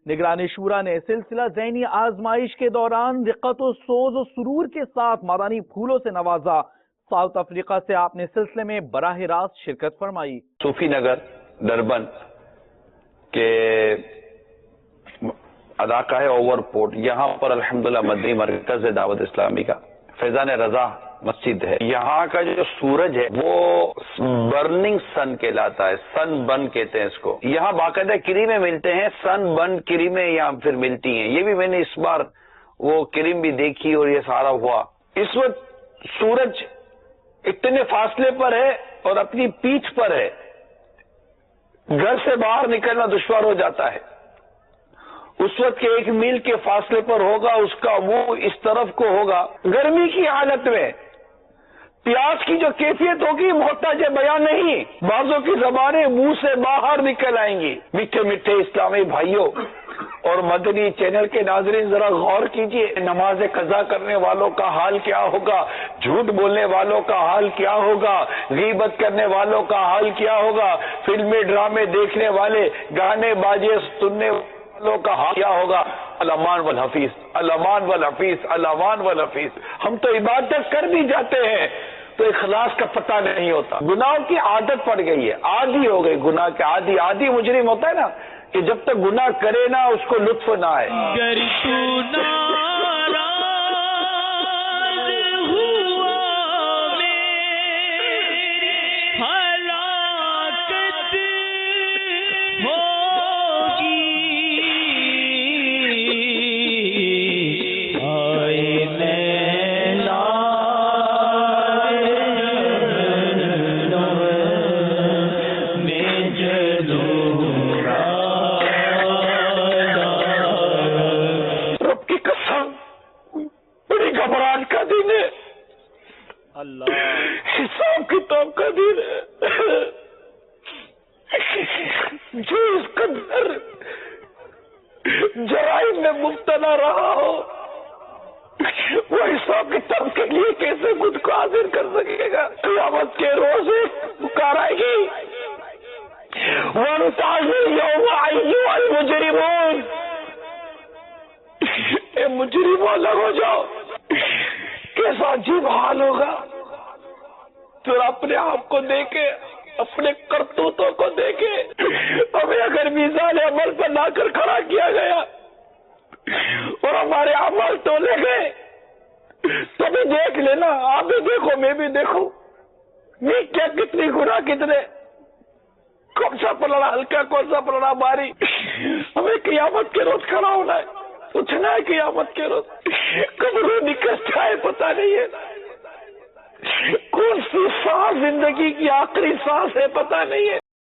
نگران شورا نے سلسلہ ذہنی آزمائش کے دوران رقت و سوز و سرور کے ساتھ مادانی پھولوں سے نوازا۔ ساؤتھ افریقہ سے آپ نے سلسلے میں براہ راست شرکت فرمائی۔ صوفی نگر ڈربن کے علاقہ ہے اوور پورٹ، یہاں پر الحمدللہ مدنی مرکز دعوت اسلامی کا فیضان رضا مسجد ہے۔ یہاں کا جو سورج ہے وہ برننگ سن کہلاتا ہے، سن بن کہتے ہیں اس کو۔ یہاں باقاعدہ کریمیں ملتے ہیں، سن بن کریمیں یہاں پھر ملتی ہیں۔ یہ بھی میں نے اس بار وہ کریم بھی دیکھی اور یہ سارا ہوا۔ اس وقت سورج اتنے فاصلے پر ہے اور اپنی پیٹھ پر ہے، گھر سے باہر نکلنا دشوار ہو جاتا ہے۔ اس وقت کے 1 میل کے فاصلے پر ہوگا، اس کا منہ اس طرف کو ہوگا۔ گرمی کی حالت میں پیاس کی جو کیفیت ہوگی محتاج بیان نہیں، بعضوں کی زبانیں منہ سے باہر نکل آئیں گی۔ میٹھے میٹھے اسلامی بھائیوں اور مدنی چینل کے ناظرین، ذرا غور کیجئے، نماز قضا کرنے والوں کا حال کیا ہوگا، جھوٹ بولنے والوں کا حال کیا ہوگا، غیبت کرنے والوں کا حال کیا ہوگا، فلمیں ڈرامے دیکھنے والے، گانے باجے سننے والوں کا حال کیا ہوگا۔ الامان والحفیظ، الامان والحفیظ، الامان والحفیظ۔ ہم تو عبادت کر بھی جاتے ہیں تو اخلاص کا پتہ نہیں ہوتا۔ گناہ کی عادت پڑ گئی ہے، عادی ہو گئی گناہ کے، عادی مجرم ہوتا ہے نا کہ جب تک گناہ کرے نا اس کو لطف نہ آئے۔ حساب کتاب کا دن ہے، جو اس قدر جرائم میں مبتلا رہا ہو وہ حساب کتاب کے لیے کیسے خود کو حاضر کر سکے گا؟ قیامت کے روز پکار آئے گی، وَامْتَازُوا الْيَوْمَ أَيُّهَا الْمُجْرِمُونَ، اے مجرموں الگ ہو جاؤ۔ کیسا عجیب حال ہوگا، پھر اپنے آپ کو دیکھے، اپنے کرتوتوں کو دیکھے، ہمیں اگر میزان عمل پر لا کر کھڑا کیا گیا اور ہمارے عمل تولے گئے تو بھی دیکھ لینا، آپ بھی دیکھو میں بھی دیکھوں، کیا کتنی گناہ کتنے، کون سا پلڑا ہلکا کون سا پلڑا بھاری۔ ہمیں قیامت کے روز کھڑا ہونا ہے، پوچھنا ہے قیامت کے روز کب روح نکل جائے پتہ نہیں ہے، کون سی سانس زندگی کی آخری سانس ہے پتہ نہیں ہے۔